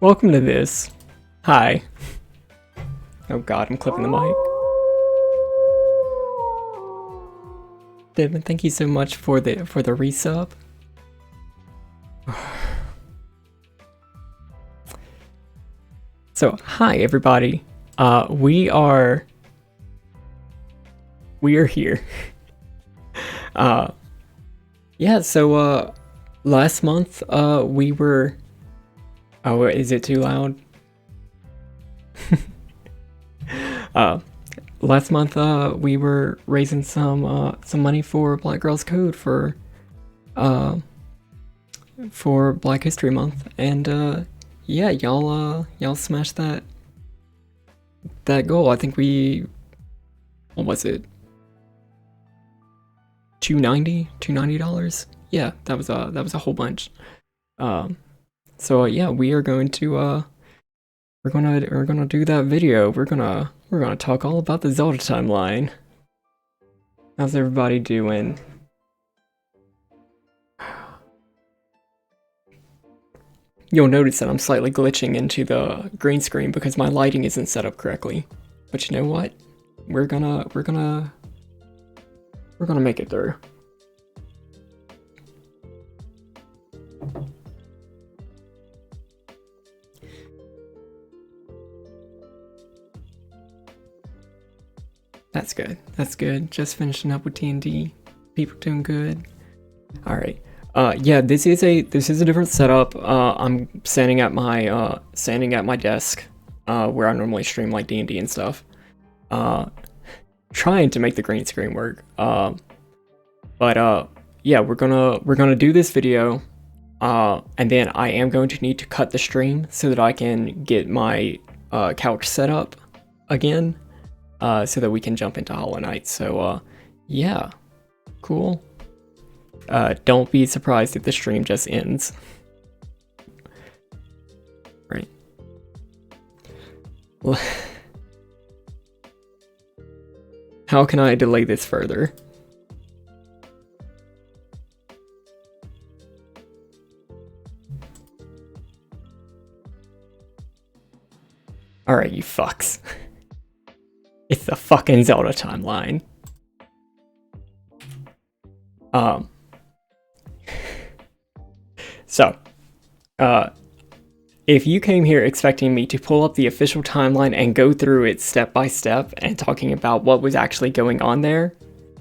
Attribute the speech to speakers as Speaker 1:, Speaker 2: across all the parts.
Speaker 1: Welcome to this. Hi. Oh god, I'm clipping the mic. Devin, thank you so much for the resub. So, hi everybody. We are here. Yeah, so last month we were. Oh, is it too loud? Last month we were raising some money for Black Girls Code for Black History Month, and yeah, y'all smashed that goal. I think what was it? $290? Yeah, that was a whole bunch. So yeah, we are going to we're gonna do that video. We're gonna talk all about the Zelda timeline. How's everybody doing? You'll notice that I'm slightly glitching into the green screen because my lighting isn't set up correctly. But you know what? We're gonna make it through. That's good. That's good. Just finishing up with D&D. People doing good. All right. Yeah, this is a different setup. I'm standing at my desk, where I normally stream like D&D and stuff. Trying to make the green screen work. But yeah, we're gonna do this video. And then I am going to need to cut the stream so that I can get my couch set up again. So that we can jump into Hollow Knight. So, yeah, cool. Don't be surprised if the stream just ends. Right. How can I delay this further? Alright, you fucks. It's the fucking Zelda timeline. So, if you came here expecting me to pull up the official timeline and go through it step by step and talking about what was actually going on there,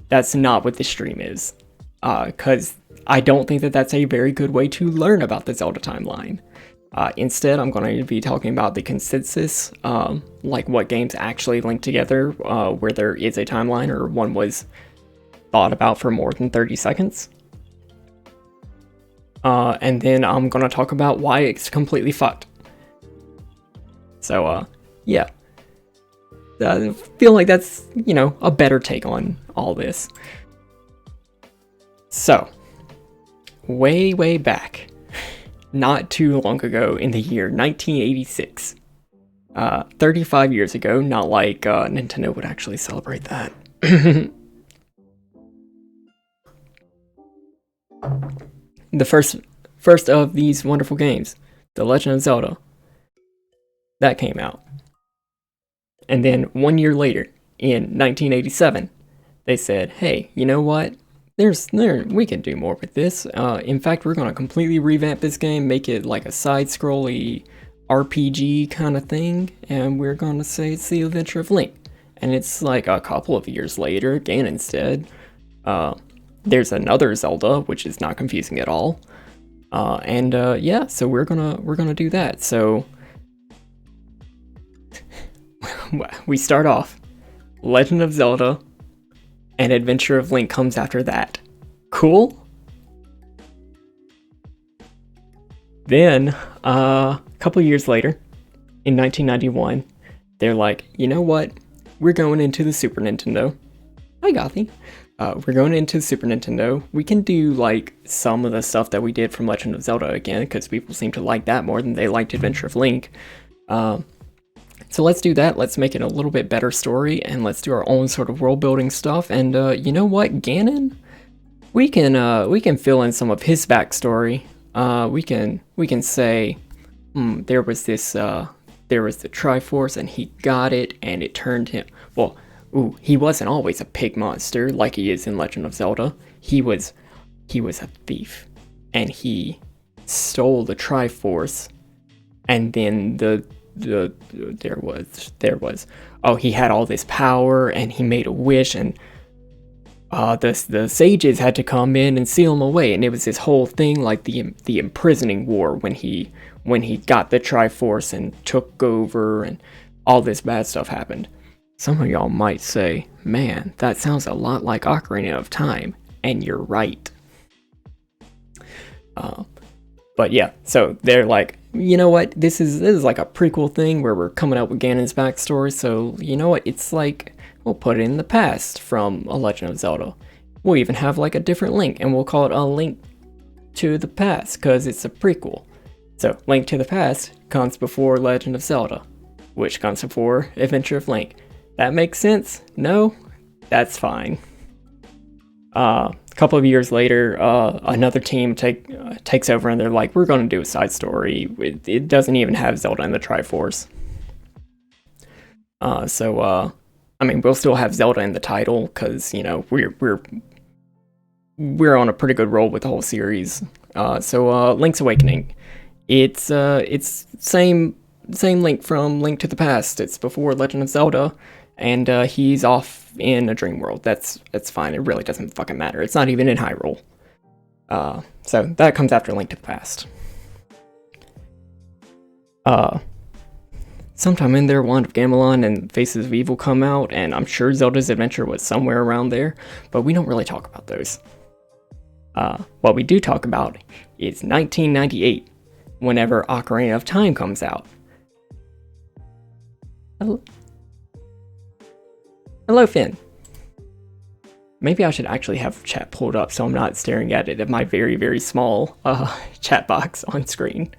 Speaker 1: that's not what the stream is. Because I don't think that that's a very good way to learn about the Zelda timeline. Instead, I'm going to be talking about the consensus, like what games actually link together, where there is a timeline or one was thought about for more than 30 seconds. And then I'm going to talk about why it's completely fucked. So, yeah. I feel like that's, a better take on all this. So, way back. Not too long ago in the year 1986. 35 years ago, not like Nintendo would actually celebrate that. The first of these wonderful games, The Legend of Zelda, that came out. And then 1 year later, in 1987, they said, hey, you know what? We can do more with this. In fact, we're gonna completely revamp this game, make it like a side-scrolly RPG kind of thing, and we're gonna say it's the Adventure of Link. And it's like a couple of years later, Ganon's dead. There's another Zelda, which is not confusing at all. Yeah, so we're gonna do that. So we start off Legend of Zelda. And Adventure of Link comes after that. Cool? Then, a couple years later, in 1991, they're like, you know what? We're going into the Super Nintendo. Hi, Gothy. We're going into the Super Nintendo. We can do, like, some of the stuff that we did from Legend of Zelda again, because people seem to like that more than they liked Adventure of Link. So let's do that. Let's make it a little bit better story, and let's do our own sort of world building stuff. And you know what, Ganon, we can fill in some of his backstory. We can say there was this, there was the Triforce, and he got it, and it turned him. Well, he wasn't always a pig monster like he is in Legend of Zelda. He was a thief, and he stole the Triforce, and then there was he had all this power, and he made a wish, and the sages had to come in and seal him away, and it was this whole thing like the imprisoning war when he got the Triforce and took over, and all this bad stuff happened. Some of y'all might say, man, that sounds a lot like Ocarina of Time, and you're right. But yeah, so they're like, you know what, this is like a prequel thing where we're coming out with Ganon's backstory, so you know what, it's like, we'll put it in the past from A Legend of Zelda. We'll even have like a different Link, and we'll call it A Link to the Past, because it's a prequel. So, Link to the Past comes before Legend of Zelda, which comes before Adventure of Link. That makes sense? No? That's fine. A couple of years later, another team takes over, and they're like, we're going to do a side story. It doesn't even have Zelda and the Triforce. I mean, we'll still have Zelda in the title, because, you know, we're on a pretty good roll with the whole series. Link's Awakening. It's same Link from Link to the Past. It's before Legend of Zelda, and he's off in a dream world. That's fine. It really doesn't fucking matter. It's not even in Hyrule. So that comes after Link to the Past. Sometime in there, Wand of Gamelon and Faces of Evil come out, and I'm sure Zelda's Adventure was somewhere around there, but we don't really talk about those. What we do talk about is 1998, whenever Ocarina of Time comes out. Hello, Finn. Maybe I should actually have chat pulled up so I'm not staring at it at my very, very small chat box on screen.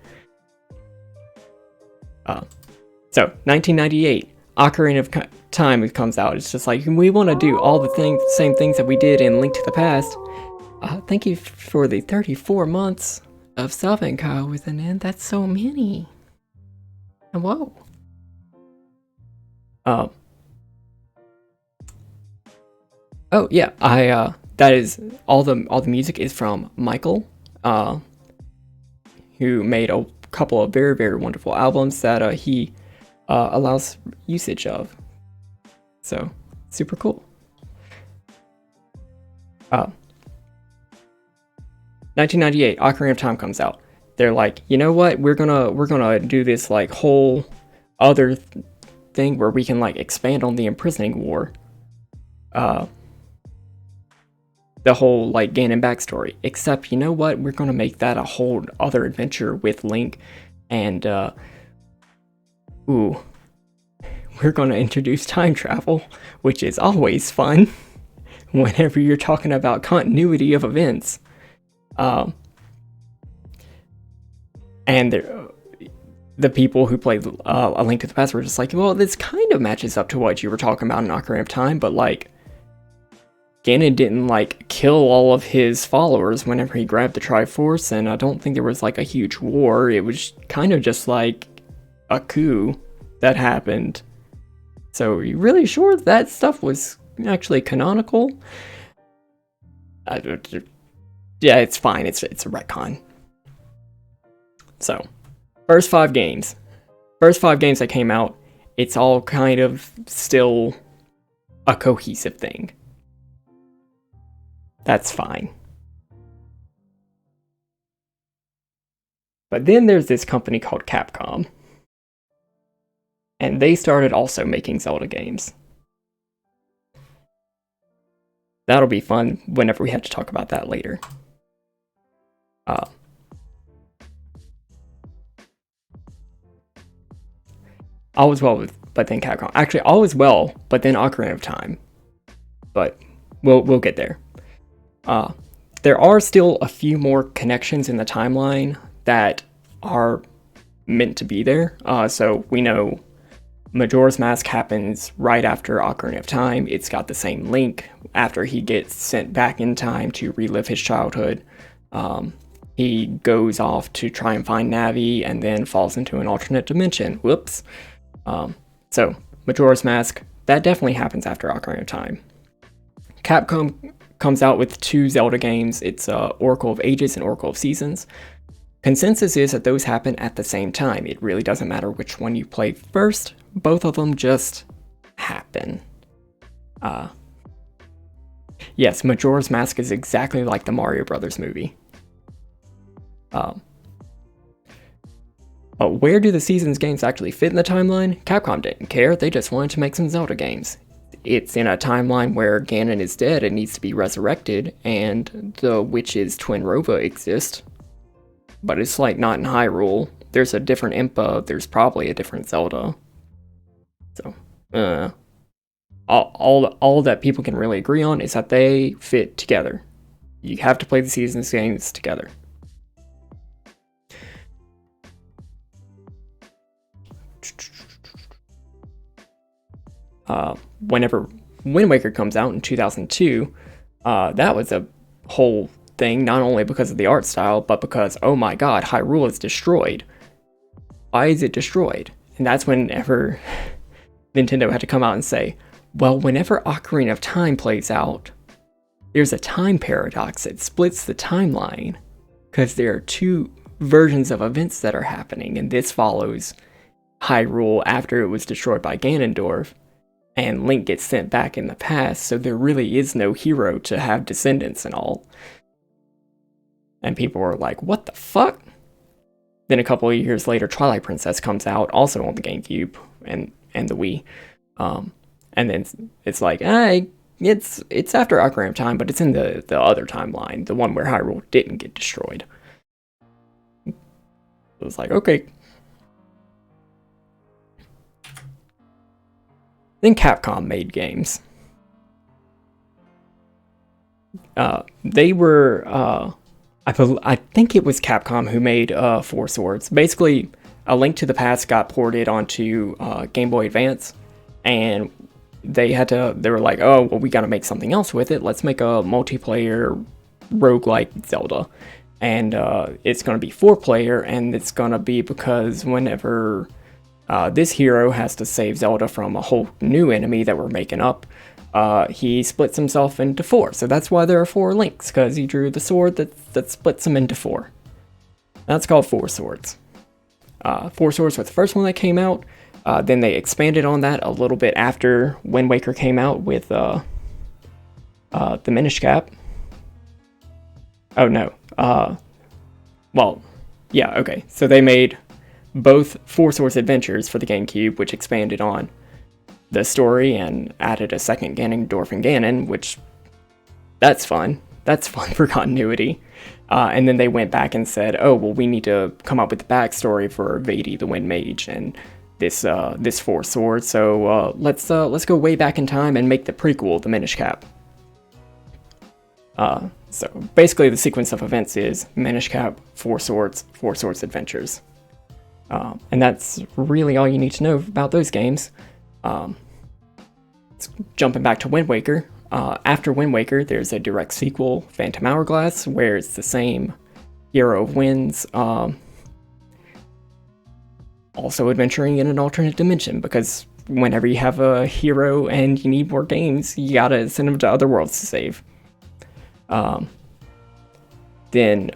Speaker 1: So, 1998, Ocarina of Time comes out. It's just like, we want to do all the same things that we did in Link to the Past. Thank you for the 34 months of subbing, Kyle, with an end. That's so many. Whoa. Oh yeah, that is all the music is from Michael, who made a couple of very, very wonderful albums that he allows usage of. So super cool. 1998, Ocarina of Time comes out. They're like, you know what? We're gonna do this like whole other thing where we can like expand on the imprisoning war. The whole like Ganon backstory. Except, you know what? We're gonna make that a whole other adventure with Link, and we're gonna introduce time travel, which is always fun whenever you're talking about continuity of events. And the people who played A Link to the Past were just like, well, this kind of matches up to what you were talking about in Ocarina of Time, but like, Ganon didn't like kill all of his followers whenever he grabbed the Triforce, and I don't think there was like a huge war. It was kind of just like a coup that happened. So, are you really sure that stuff was actually canonical? Yeah, it's fine. It's a retcon. So, first five games that came out, it's all kind of still a cohesive thing. That's fine. But then there's this company called Capcom, and they started also making Zelda games. That'll be fun whenever we have to talk about that later. All was well but then Capcom. Actually, all was well, but then Ocarina of Time. But we'll get there. There are still a few more connections in the timeline that are meant to be there. So we know Majora's Mask happens right after Ocarina of Time. It's got the same Link after he gets sent back in time to relive his childhood. he goes off to try and find Navi and then falls into an alternate dimension. Whoops. So, Majora's Mask, that definitely happens after Ocarina of Time. Capcom comes out with 2 Zelda games. It's Oracle of Ages and Oracle of Seasons. Consensus is that those happen at the same time. It really doesn't matter which one you play first. Both of them just happen. Yes, Majora's Mask is exactly like the Mario Brothers movie. Where do the Seasons games actually fit in the timeline? Capcom didn't care, they just wanted to make some Zelda games. It's in a timeline where Ganon is dead and needs to be resurrected, and the witch's twin Rova exist. But it's like not in Hyrule. There's a different Impa, there's probably a different Zelda. So, all that people can really agree on is that they fit together. You have to play the Seasons games together. Whenever Wind Waker comes out in 2002, that was a whole thing, not only because of the art style, but because, oh my god, Hyrule is destroyed. Why is it destroyed? And that's whenever Nintendo had to come out and say, well, whenever Ocarina of Time plays out, there's a time paradox that splits the timeline, because there are 2 versions of events that are happening, and this follows Hyrule after it was destroyed by Ganondorf, and Link gets sent back in the past, so there really is no hero to have descendants and all. And people were like, what the fuck? Then a couple of years later, Twilight Princess comes out, also on the GameCube and the Wii. And then it's like, it's after Ocarina of Time, but it's in the other timeline, the one where Hyrule didn't get destroyed. It was like, okay. Then Capcom made games. They were, I think it was Capcom who made 4 Swords. Basically, A Link to the Past got ported onto Game Boy Advance, and they were like, oh, well, we gotta make something else with it. Let's make a multiplayer roguelike Zelda. And it's gonna be 4-player, and it's gonna be because whenever this hero has to save Zelda from a whole new enemy that we're making up, he splits himself into 4. So that's why there are 4 links, because he drew the sword that splits him into 4. That's called 4 Swords. 4 Swords was the first one that came out. Then they expanded on that a little bit after Wind Waker came out with the Minish Cap. Oh no. Well, yeah, okay. So they made both 4 Swords Adventures for the GameCube, which expanded on the story and added a second Ganondorf and Ganon, which that's fun. That's fun for continuity. And then they went back and said, oh, well, we need to come up with the backstory for Vaidi, the Wind Mage, and this 4 Swords. So let's go way back in time and make the prequel, the Minish Cap. So basically the sequence of events is Minish Cap, 4 Swords Adventures. And that's really all you need to know about those games. Jumping back to Wind Waker. After Wind Waker, there's a direct sequel, Phantom Hourglass, where it's the same Hero of Winds, also adventuring in an alternate dimension, because whenever you have a hero and you need more games, you gotta send them to other worlds to save. Then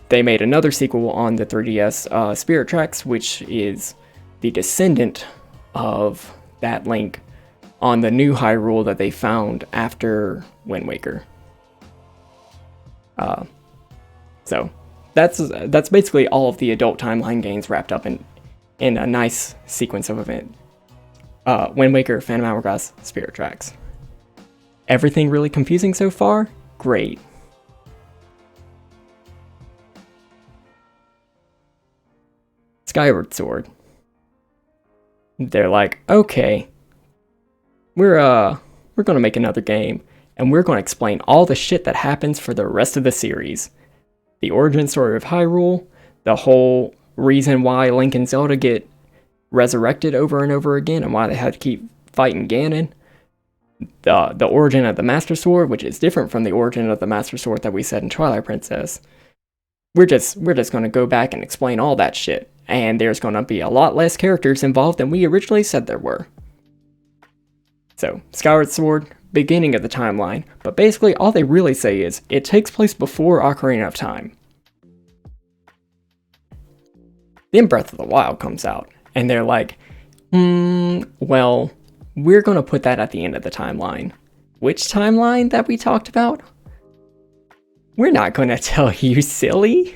Speaker 1: they made another sequel on the 3DS, Spirit Tracks, which is the descendant of that Link on the new Hyrule that they found after Wind Waker. So that's basically all of the adult timeline games wrapped up in a nice sequence of event. Wind Waker, Phantom Hourglass, Spirit Tracks. Everything really confusing so far? Great. Skyward Sword. They're like, okay, we're gonna make another game, and we're gonna explain all the shit that happens for the rest of the series. The origin story of Hyrule, the whole reason why Link and Zelda get resurrected over and over again, and why they had to keep fighting Ganon. The origin of the Master Sword, which is different from the origin of the Master Sword that we said in Twilight Princess. we're just going to go back and explain all that shit, and there's going to be a lot less characters involved than we originally said there were. So, Skyward Sword, beginning of the timeline, but basically all they really say is it takes place before Ocarina of Time. Then Breath of the Wild comes out, and they're like, well, we're going to put that at the end of the timeline. Which timeline that we talked about? We're not going to tell you, silly.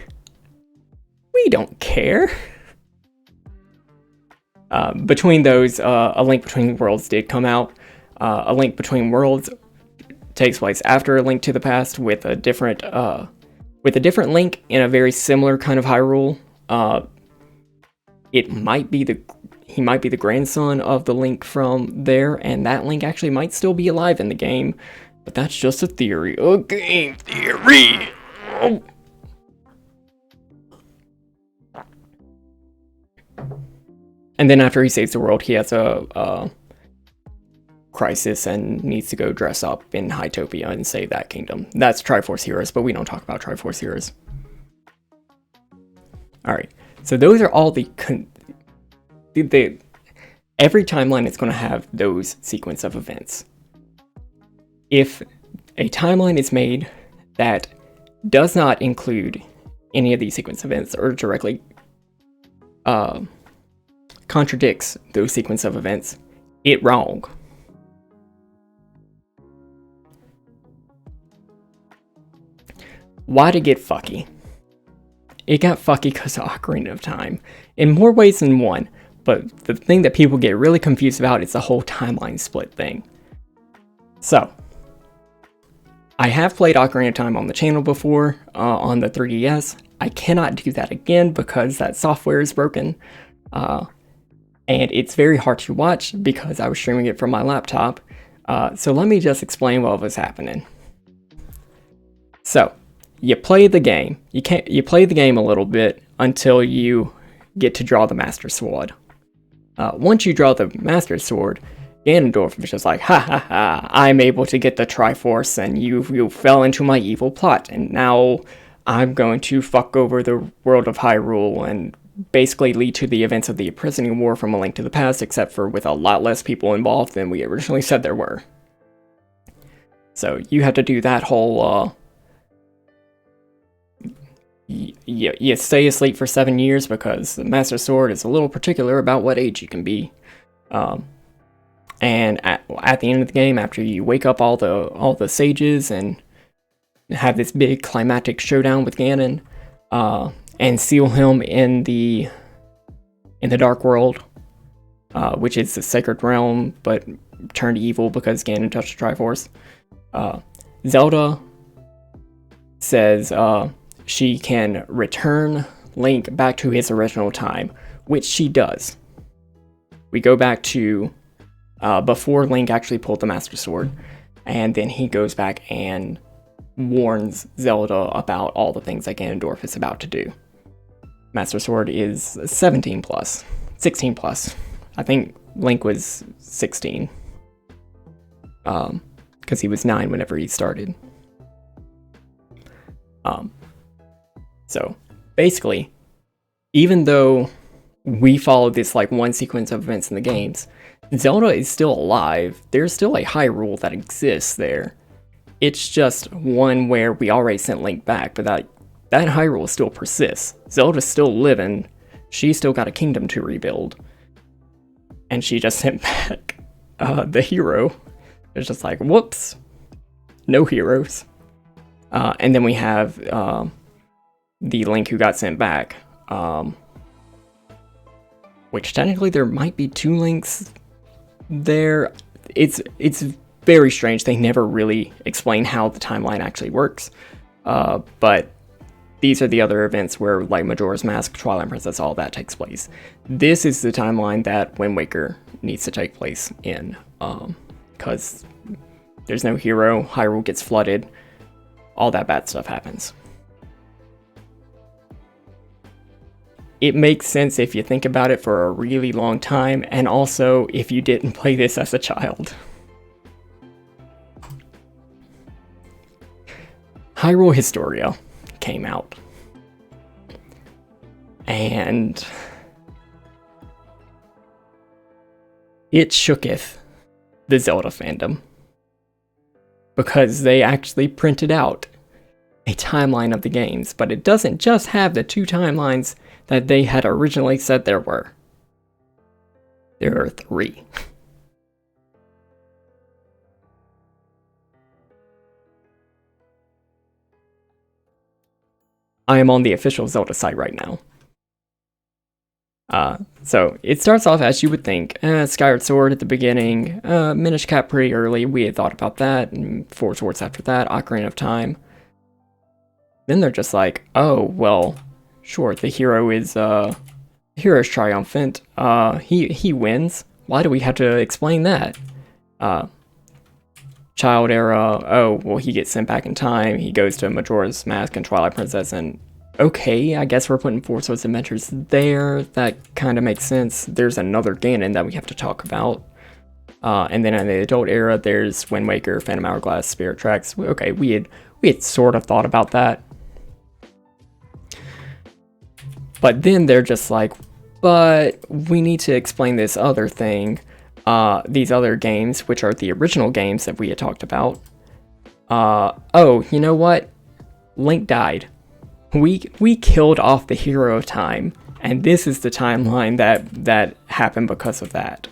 Speaker 1: We don't care. Between those, A Link Between Worlds did come out. A Link Between Worlds takes place after A Link to the Past with a different Link in a very similar kind of Hyrule. He might be the grandson of the Link from there, and that Link actually might still be alive in the game, but that's just a theory. A game theory! Oh. And then after he saves the world, he has a crisis and needs to go dress up in Hytopia and save that kingdom. That's Triforce Heroes, but we don't talk about Triforce Heroes. Alright, so those are all every timeline is going to have those sequence of events. If a timeline is made that does not include any of these sequence events or directly contradicts those sequence of events, it's wrong. Why'd it get fucky? It got fucky because of Ocarina of Time, in more ways than one, but the thing that people get really confused about is the whole timeline split thing. So, I have played Ocarina of Time on the channel before, on the 3DS. I cannot do that again because that software is broken, and it's very hard to watch because I was streaming it from my laptop. So let me just explain what was happening. So, you play the game. You play the game a little bit until you get to draw the Master Sword. Once you draw the Master Sword, Ganondorf is just like, ha ha ha, I'm able to get the Triforce and you fell into my evil plot, and now I'm going to fuck over the world of Hyrule and basically lead to the events of the Imprisoning War from A Link to the Past, except for with a lot less people involved than we originally said there were. So you have to do that whole, you stay asleep for 7 years because the Master Sword is a little particular about what age you can be. And at the end of the game, after you wake up all the sages and have this big climactic showdown with Ganon, and seal him in the Dark World, which is the Sacred Realm, but turned evil because Ganon touched the Triforce. Zelda says she can return Link back to his original time, which she does. We go back to before Link actually pulled the Master Sword, and then he goes back and warns Zelda about all the things that Ganondorf is about to do. Master Sword is 17 plus, 16 plus. I think Link was 16, because he was 9 whenever he started. So basically, even though we follow this like one sequence of events in the games, Zelda is still alive. There's still a Hyrule that exists there. It's just one where we already sent Link back, but that Hyrule still persists. Zelda's still living. She's still got a kingdom to rebuild. And she just sent back the hero. It's just like, whoops. No heroes. And then we have the Link who got sent back. Which technically there might be 2 Links there. It's very strange. They never really explain how the timeline actually works. But these are the other events where like Majora's Mask, Twilight Princess, all that takes place. This is the timeline that Wind Waker needs to take place in. Because there's no hero, Hyrule gets flooded, all that bad stuff happens. It makes sense if you think about it for a really long time, and also if you didn't play this as a child. Hyrule Historia came out. And it shooketh the Zelda fandom, because they actually printed out a timeline of the games, but it doesn't just have the 2 timelines that they had originally said there were. There are 3. I am on the official Zelda site right now. So it starts off as you would think. Skyward Sword at the beginning, Minish Cap pretty early, we had thought about that, and 4 Swords after that, Ocarina of Time. Then they're just like, oh, well, sure, the hero is triumphant, he wins. Why do we have to explain that? Child era, oh, well, he gets sent back in time, he goes to Majora's Mask and Twilight Princess, and okay, I guess we're putting 4 Swords Adventures there. That kind of makes sense. There's another Ganon that we have to talk about. And then in the adult era, there's Wind Waker, Phantom Hourglass, Spirit Tracks. Okay, we had sort of thought about that. But then they're just like, but we need to explain this other thing. These other games, which are the original games that we had talked about. Oh, you know what? Link died. We killed off the hero of time, and this is the timeline that happened because of that.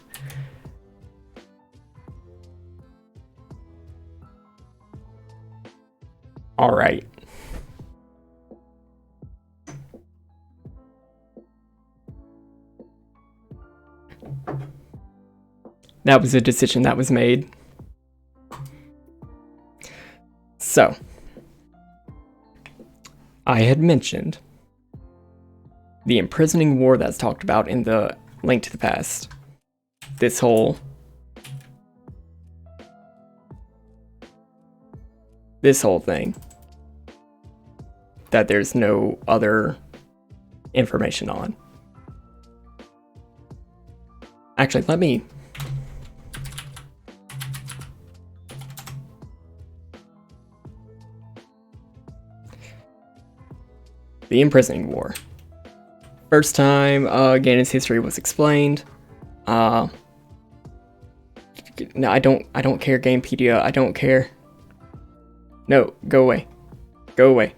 Speaker 1: All right. That was a decision that was made. So, I had mentioned the imprisoning war that's talked about in the Link to the Past. This whole thing. That there's no other information on. Actually, let me... The Imprisoning War. First time Ganon's history was explained. No, I don't care, Gamepedia. I don't care. No, go away. Go away.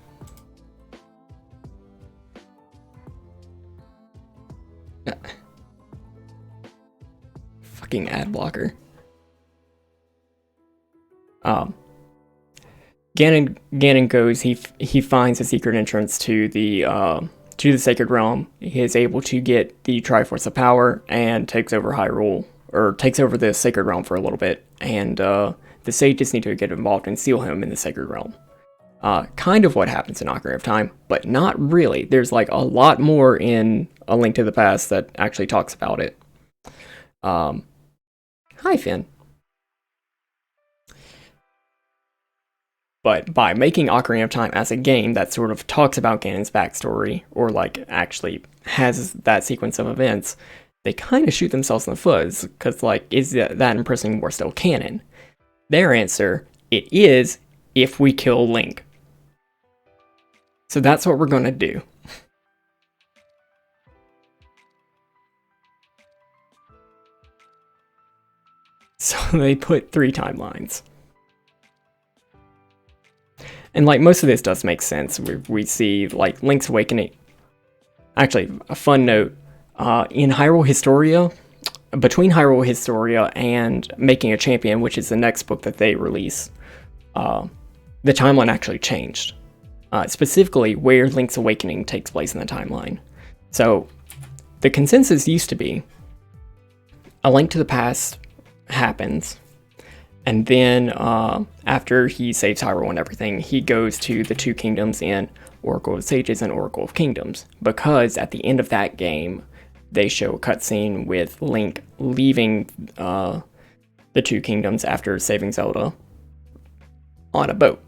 Speaker 1: Fucking ad blocker. Ganon goes. He finds a secret entrance to the Sacred Realm. He is able to get the Triforce of Power and takes over Hyrule, or takes over the Sacred Realm for a little bit. And the sages need to get involved and seal him in the Sacred Realm. Kind of what happens in Ocarina of Time, but not really. There's like a lot more in A Link to the Past that actually talks about it. Hi, Finn. But by making Ocarina of Time as a game that sort of talks about Ganon's backstory, or like actually has that sequence of events, they kind of shoot themselves in the foot, because like, is that imprisoning war still canon? Their answer, it is, if we kill Link. So that's what we're gonna do. So they put 3 timelines. And like, most of this does make sense. We see like Link's Awakening. Actually, a fun note, in Hyrule Historia, between Hyrule Historia and Making a Champion, which is the next book that they release, the timeline actually changed. Specifically where Link's Awakening takes place in the timeline. So the consensus used to be A Link to the Past happens, and then after he saves Hyrule and everything, he goes to the 2 kingdoms in Oracle of Sages and Oracle of Kingdoms, because at the end of that game, they show a cutscene with Link leaving the 2 kingdoms after saving Zelda on a boat.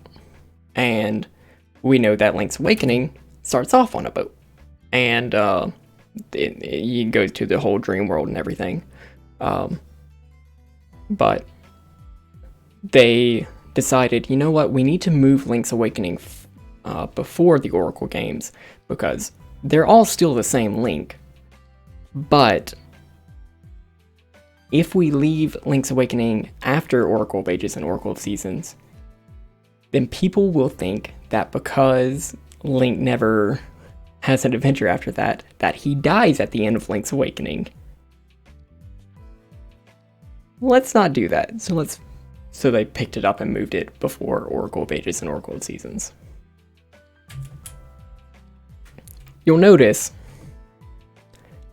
Speaker 1: And we know that Link's Awakening starts off on a boat. And he goes to the whole dream world and everything. But they decided, you know what, we need to move Link's Awakening before the Oracle games, because they're all still the same Link, but if we leave Link's Awakening after Oracle of Ages and Oracle of Seasons, then people will think that because Link never has an adventure after that, that he dies at the end of Link's Awakening. Let's not do that. So they picked it up and moved it before Oracle of Ages and Oracle of Seasons. You'll notice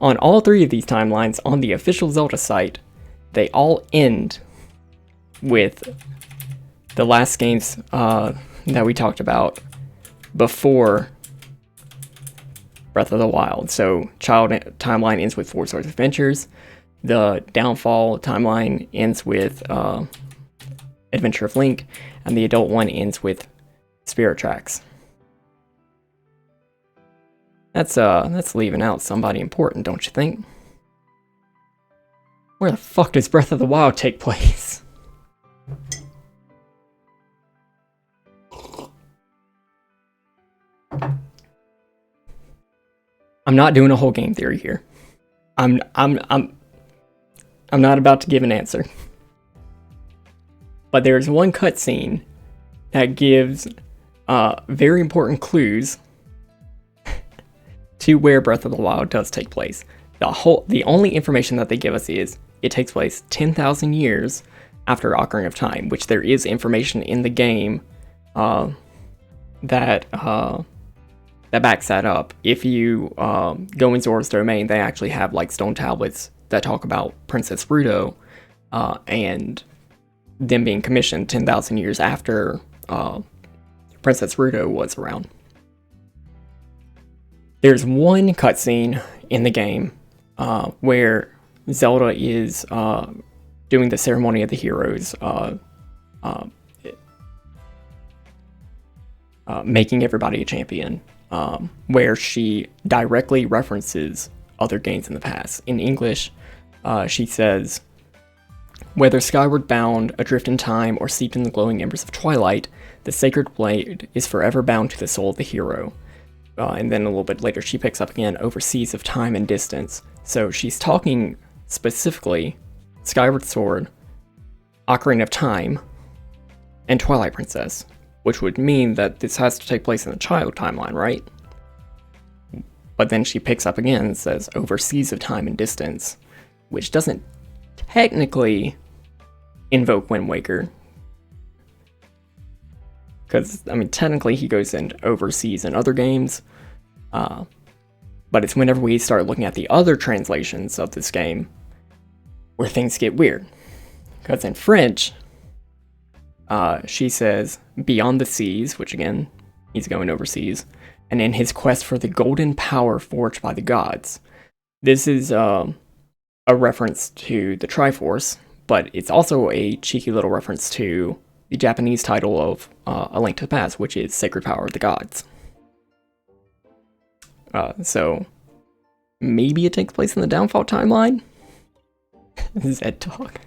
Speaker 1: on all three of these timelines on the official Zelda site, they all end with the last games that we talked about before Breath of the Wild. So Child timeline ends with Four Swords Adventures. The Downfall timeline ends with Adventure of Link, and the adult one ends with Spirit Tracks. That's leaving out somebody important, don't you think? Where the fuck does Breath of the Wild take place? I'm not doing a whole game theory here. I'm not about to give an answer. But there's one cutscene that gives very important clues to where Breath of the Wild does take place. The only information that they give us is it takes place 10,000 years after Ocarina of Time, which there is information in the game that backs that up. If you go in Zora's Domain, they actually have like stone tablets that talk about Princess Ruto and them being commissioned 10,000 years after Princess Ruto was around. There's one cutscene in the game where Zelda is doing the Ceremony of the Heroes, making everybody a champion, where she directly references other games in the past. In English, she says, "Whether skyward bound, adrift in time, or steeped in the glowing embers of twilight, the sacred blade is forever bound to the soul of the hero." And then a little bit later, she picks up again, "over seas of time and distance." So she's talking specifically Skyward Sword, Ocarina of Time, and Twilight Princess, which would mean that this has to take place in the child timeline, right? But then she picks up again and says, "over seas of time and distance," which doesn't technically invoke Wind Waker. Because, I mean, technically he goes in overseas in other games. But it's whenever we start looking at the other translations of this game where things get weird. Because in French, she says, "beyond the seas," which again, he's going overseas, "and in his quest for the golden power forged by the gods." This is a reference to the Triforce, but it's also a cheeky little reference to the Japanese title of A Link to the Past, which is Sacred Power of the Gods. So maybe it takes place in the Downfall timeline? Zed talk.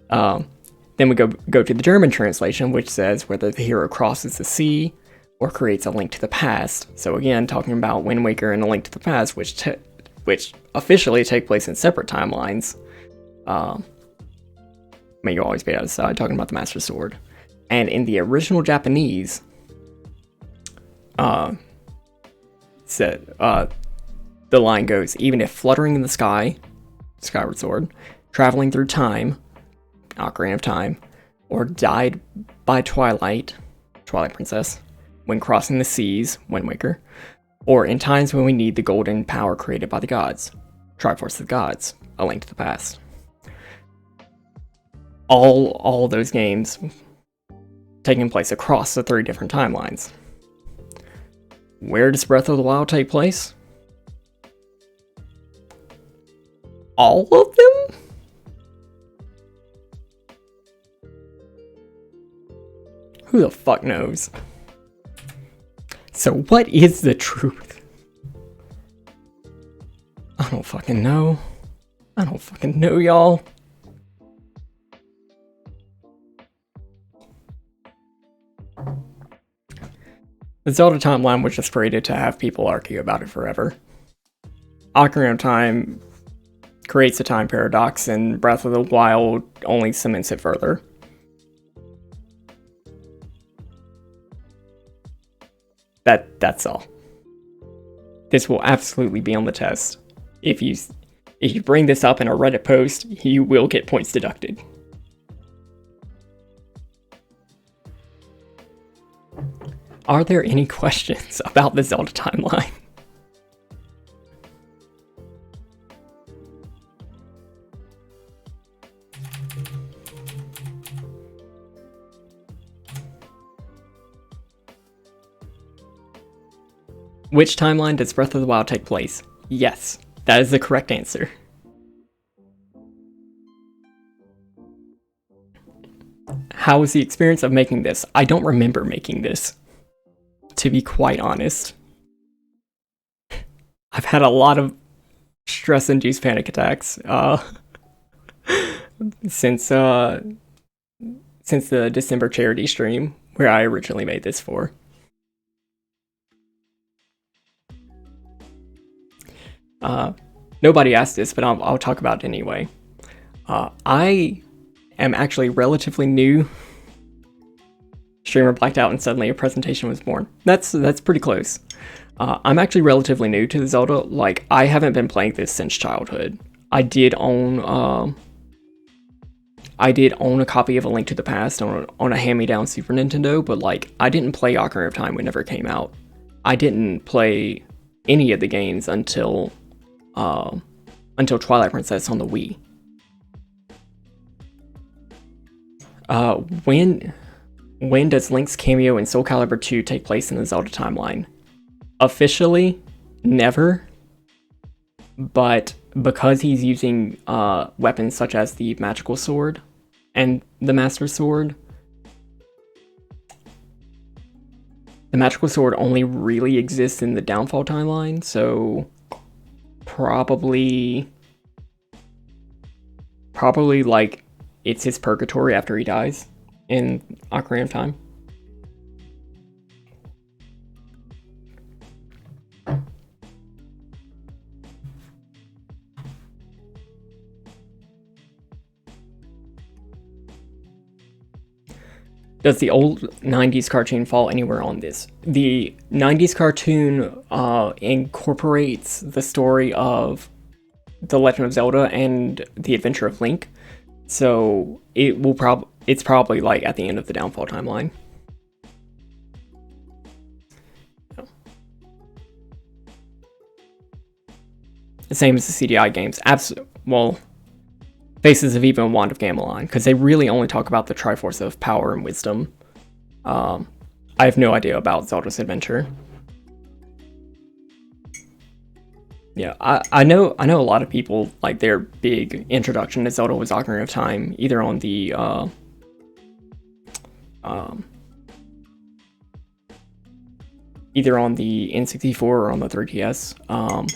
Speaker 1: Then we go to the German translation, which says whether the hero crosses the sea or creates a link to the past. So again, talking about Wind Waker and A Link to the Past, which officially take place in separate timelines. May you always be outside, talking about the Master Sword. And in the original Japanese, the line goes, "even if fluttering in the sky," Skyward Sword, "traveling through time," Ocarina of Time, or "died by twilight," Twilight Princess, "when crossing the seas," Wind Waker, or "in times when we need the golden power created by the gods," Triforce of the Gods, A Link to the Past. All those games taking place across the 3 different timelines. Where does Breath of the Wild take place? All of them? Who the fuck knows? So what is the truth? I don't fucking know. I don't fucking know, y'all. The Zelda timeline was just created to have people argue about it forever. Ocarina of Time creates a time paradox, and Breath of the Wild only cements it further. That's all. This will absolutely be on the test. If you bring this up in a Reddit post, you will get points deducted. Are there any questions about the Zelda timeline? Which timeline does Breath of the Wild take place? Yes, that is the correct answer. How was the experience of making this? I don't remember making this, to be quite honest. I've had a lot of stress-induced panic attacks since the December charity stream where I originally made this for. Nobody asked this, but I'll talk about it anyway. I am actually relatively new. Streamer blacked out and suddenly a presentation was born. That's pretty close. I'm actually relatively new to Zelda. Like, I haven't been playing this since childhood. I did own a copy of A Link to the Past on a hand-me-down Super Nintendo, but like, I didn't play Ocarina of Time whenever it came out. I didn't play any of the games until Twilight Princess on the Wii. When does Link's cameo in Soul Calibur 2 take place in the Zelda timeline? Officially, never. But because he's using weapons such as the Magical Sword and the Master Sword, the Magical Sword only really exists in the Downfall timeline, so probably like it's his purgatory after he dies in Ocarina of Time. Does the old 90s cartoon fall anywhere on this? The 90s cartoon incorporates the story of The Legend of Zelda and The Adventure of Link, so it's probably like at the end of the Downfall timeline. The same as the CDI games. Well, Faces of Eva and Wand of Gamelon, because they really only talk about the Triforce of Power and Wisdom. I have no idea about Zelda's Adventure. Yeah, I know a lot of people, like, their big introduction to Zelda was Ocarina of Time, either on the N64 or on the 3DS.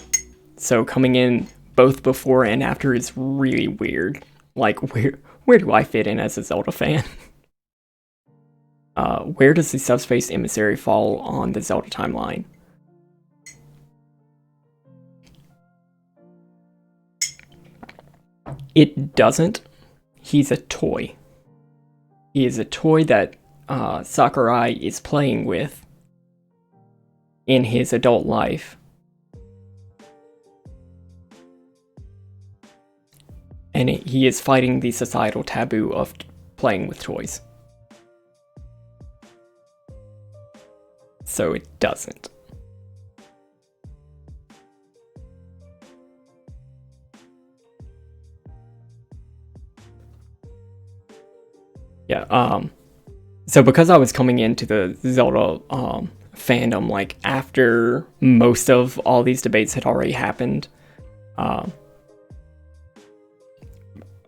Speaker 1: So coming in both before and after is really weird. Like, where do I fit in as a Zelda fan? Where does the Subspace Emissary fall on the Zelda timeline? It doesn't. He's a toy. He is a toy that Sakurai is playing with in his adult life. And he is fighting the societal taboo of playing with toys. So it doesn't. Yeah, so because I was coming into the Zelda fandom, like, after most of all these debates had already happened,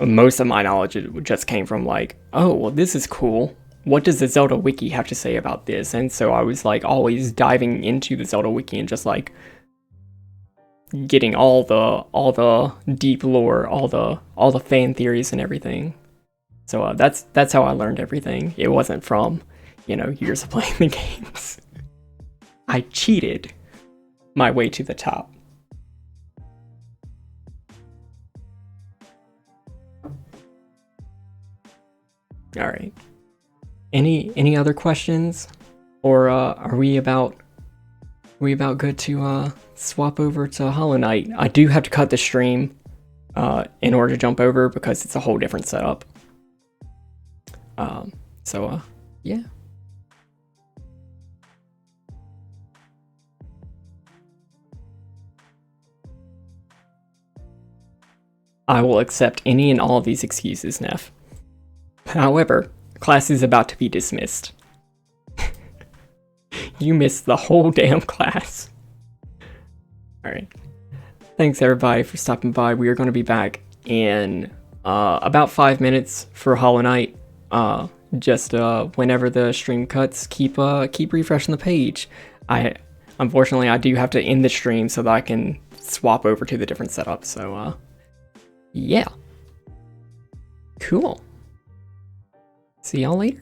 Speaker 1: most of my knowledge just came from, like, oh, well, this is cool. What does the Zelda wiki have to say about this? And so I was, like, always diving into the Zelda wiki and just, like, getting all the deep lore, all the fan theories and everything. So that's how I learned everything. It wasn't from, years of playing the games. I cheated my way to the top. All right. Any other questions, or are we about good to swap over to Hollow Knight? I do have to cut the stream in order to jump over because it's a whole different setup. So yeah. I will accept any and all of these excuses, Neff. However, class is about to be dismissed. You missed the whole damn class. Alright. Thanks everybody for stopping by. We are going to be back in about 5 minutes for Hollow Knight. Just whenever the stream cuts, keep refreshing the page. Unfortunately I do have to end the stream so that I can swap over to the different setup. So yeah. Cool. See y'all later.